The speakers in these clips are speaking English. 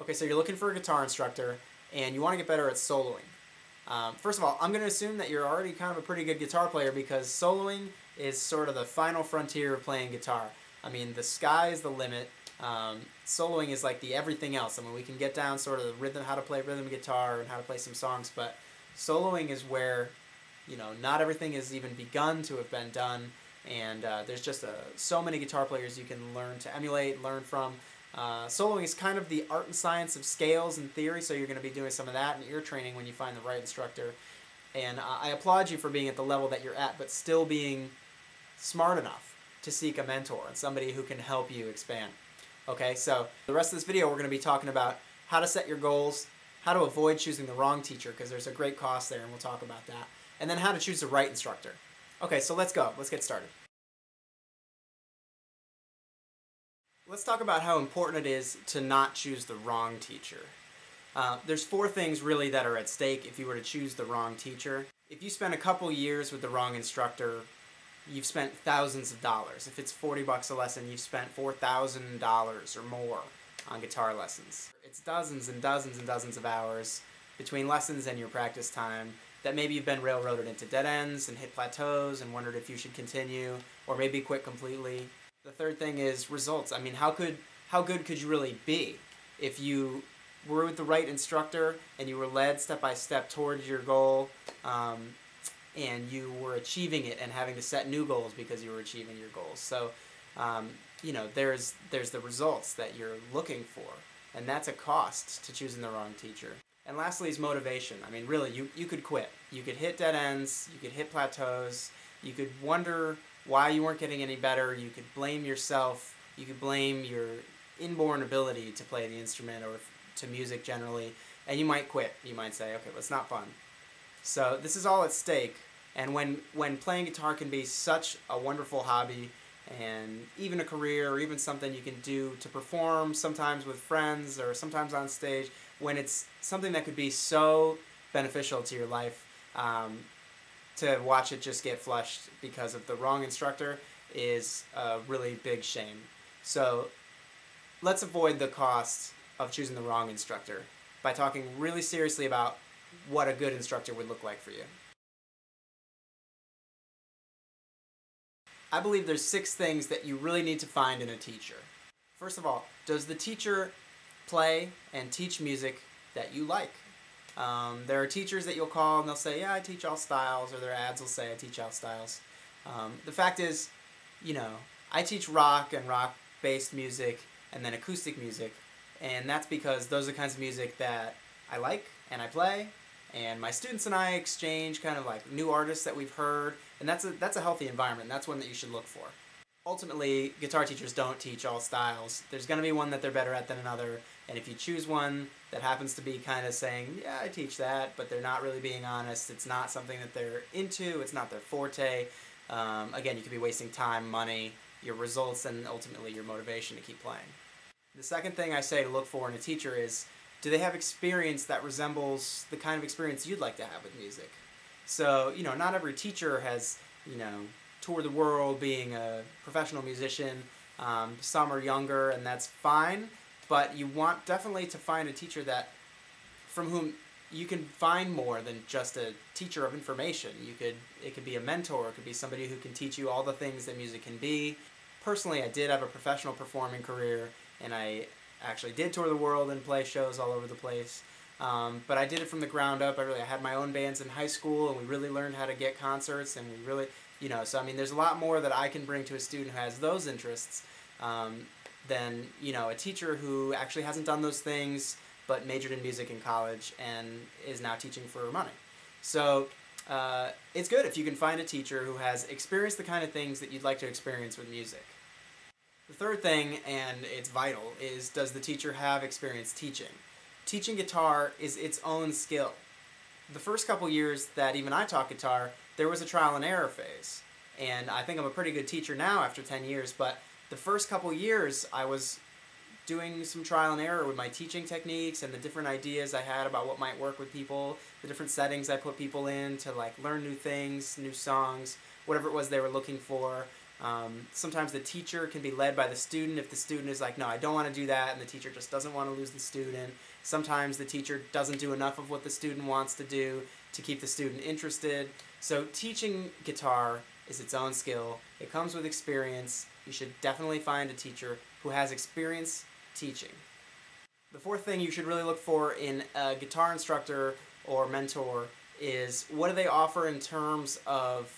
Okay, so you're looking for a guitar instructor and you want to get better at soloing. First of all, I'm going to assume that you're already kind of a pretty good guitar player because soloing is sort of the final frontier of playing guitar. I mean, the sky is the limit. Soloing is like the everything else. I mean, we can get down sort of the rhythm, how to play rhythm guitar and how to play some songs, but soloing is where, not everything has even begun to have been done, and there's just so many guitar players you can learn to emulate, learn from. Soloing is kind of the art and science of scales and theory, so you're going to be doing some of that in ear training when you find the right instructor. And I applaud you for being at the level that you're at, but still being smart enough to seek a mentor and somebody who can help you expand. Okay, so the rest of this video we're going to be talking about how to set your goals, how to avoid choosing the wrong teacher because there's a great cost there and we'll talk about that, and then how to choose the right instructor. Okay, so let's go. Let's get started. Let's talk about how important it is to not choose the wrong teacher. There's 4 things really that are at stake if you were to choose the wrong teacher. If you spend a couple years with the wrong instructor, you've spent thousands of dollars. If it's $40 a lesson, you've spent $4,000 or more on guitar lessons. It's dozens and dozens and dozens of hours between lessons and your practice time that maybe you've been railroaded into dead ends and hit plateaus and wondered if you should continue or maybe quit completely. The third thing is results. I mean, how good could you really be if you were with the right instructor and you were led step by step towards your goal, and you were achieving it and having to set new goals because you were achieving your goals. So, there's the results that you're looking for, and that's a cost to choosing the wrong teacher. And lastly is motivation. I mean, really, you could quit. You could hit dead ends, you could hit plateaus, you could wonder why you weren't getting any better, you could blame yourself, you could blame your inborn ability to play the instrument or to music generally, and you might quit. You might say, okay, well, it's not fun. So this is all at stake, and when playing guitar can be such a wonderful hobby and even a career or even something you can do to perform sometimes with friends or sometimes on stage, when it's something that could be so beneficial to your life, to watch it just get flushed because of the wrong instructor is a really big shame. So let's avoid the cost of choosing the wrong instructor by talking really seriously about what a good instructor would look like for you. I believe there's 6 things that you really need to find in a teacher. First of all, does the teacher play and teach music that you like? There are teachers that you'll call and they'll say, yeah, I teach all styles, or their ads will say, I teach all styles. The fact is, I teach rock and rock-based music and then acoustic music, and that's because those are the kinds of music that I like and I play, and my students and I exchange kind of like new artists that we've heard, and that's a healthy environment. That's one that you should look for. Ultimately, guitar teachers don't teach all styles. There's going to be one that they're better at than another, and if you choose one that happens to be kind of saying, yeah, I teach that, but they're not really being honest, it's not something that they're into, it's not their forte, again, you could be wasting time, money, your results, and ultimately your motivation to keep playing. The second thing I say to look for in a teacher is, do they have experience that resembles the kind of experience you'd like to have with music? So, not every teacher has, toured the world being a professional musician. Some are younger, and that's fine, but you want definitely to find a teacher from whom you can find more than just a teacher of information. It could be a mentor, it could be somebody who can teach you all the things that music can be. Personally, I did have a professional performing career, and I actually did tour the world and play shows all over the place. But I did it from the ground up. I had my own bands in high school, and we really learned how to get concerts, and we really, so I mean, there's a lot more that I can bring to a student who has those interests than, a teacher who actually hasn't done those things but majored in music in college and is now teaching for money. So it's good if you can find a teacher who has experienced the kind of things that you'd like to experience with music. The third thing, and it's vital, is does the teacher have experience teaching? Teaching guitar is its own skill. The first couple years that even I taught guitar, there was a trial and error phase. And I think I'm a pretty good teacher now after 10 years, but the first couple years I was doing some trial and error with my teaching techniques and the different ideas I had about what might work with people, the different settings I put people in to learn new things, new songs, whatever it was they were looking for. Sometimes the teacher can be led by the student if the student is like, no, I don't want to do that, and the teacher just doesn't want to lose the student. Sometimes the teacher doesn't do enough of what the student wants to do to keep the student interested. So teaching guitar is its own skill. It comes with experience. You should definitely find a teacher who has experience teaching. The fourth thing you should really look for in a guitar instructor or mentor is, what do they offer in terms of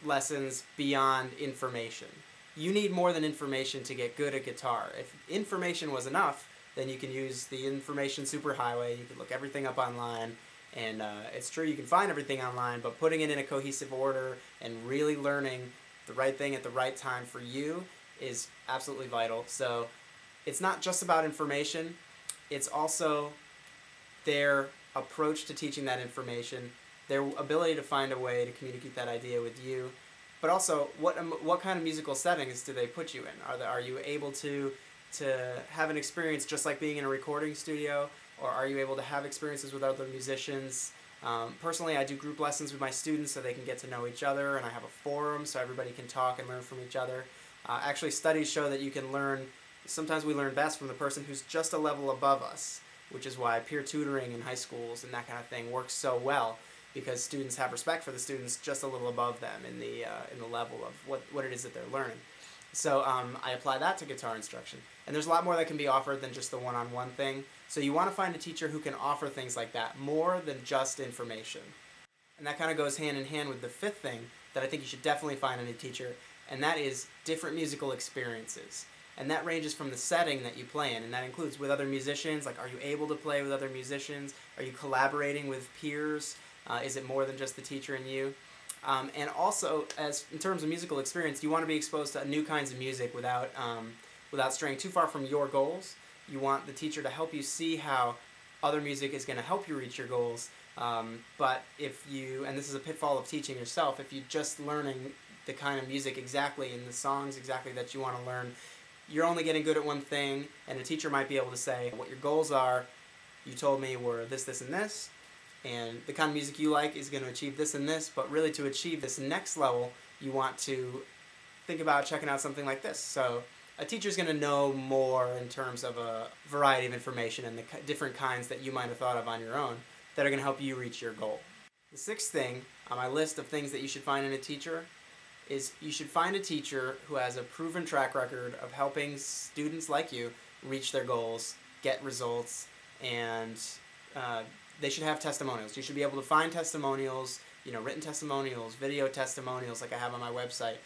lessons beyond information? You need more than information to get good at guitar. If information was enough, then you can use the information superhighway. You can look everything up online, and it's true you can find everything online, but putting it in a cohesive order and really learning the right thing at the right time for you is absolutely vital. So it's not just about information, it's also their approach to teaching that information, their ability to find a way to communicate that idea with you, but also what kind of musical settings do they put you in? Are you able to have an experience just like being in a recording studio, or are you able to have experiences with other musicians? Personally, I do group lessons with my students so they can get to know each other, and I have a forum so everybody can talk and learn from each other. Actually, studies show that you can learn, sometimes we learn best from the person who's just a level above us, which is why peer tutoring in high schools and that kind of thing works so well, because students have respect for the students just a little above them in the level of what it is that they're learning. So I apply that to guitar instruction. And there's a lot more that can be offered than just the one-on-one thing. So you want to find a teacher who can offer things like that, more than just information. And that kind of goes hand in hand with the fifth thing that I think you should definitely find in a teacher, and that is different musical experiences. And that ranges from the setting that you play in, and that includes with other musicians. Like, are you able to play with other musicians? Are you collaborating with peers? Is it more than just the teacher and you? And also, as in terms of musical experience, you want to be exposed to new kinds of music without straying too far from your goals. You want the teacher to help you see how other music is going to help you reach your goals. But if you, and this is a pitfall of teaching yourself, if you're just learning the kind of music exactly and the songs exactly that you want to learn, you're only getting good at one thing, and a teacher might be able to say, what your goals are, you told me were this, this, and this, and the kind of music you like is going to achieve this and this, but really to achieve this next level, you want to think about checking out something like this. So a teacher's going to know more in terms of a variety of information and the different kinds that you might have thought of on your own that are going to help you reach your goal. The sixth thing on my list of things that you should find in a teacher is you should find a teacher who has a proven track record of helping students like you reach their goals, get results, and they should have testimonials. You should be able to find testimonials, written testimonials, video testimonials like I have on my website,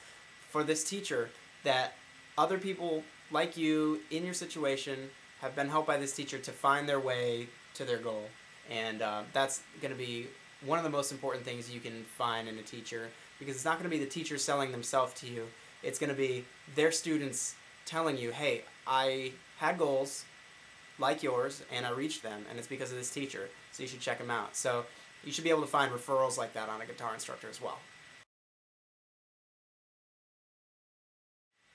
for this teacher, that other people like you in your situation have been helped by this teacher to find their way to their goal. And that's going to be one of the most important things you can find in a teacher, because it's not going to be the teacher selling themselves to you. It's going to be their students telling you, hey, I had goals like yours and I reached them, and it's because of this teacher, so you should check them out. So you should be able to find referrals like that on a guitar instructor as well.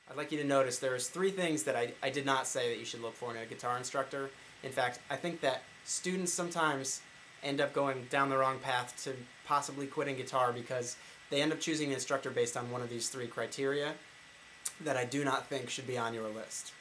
I'd like you to notice there's 3 things that I did not say that you should look for in a guitar instructor. In fact, I think that students sometimes end up going down the wrong path to possibly quitting guitar because they end up choosing an instructor based on one of these 3 criteria that I do not think should be on your list.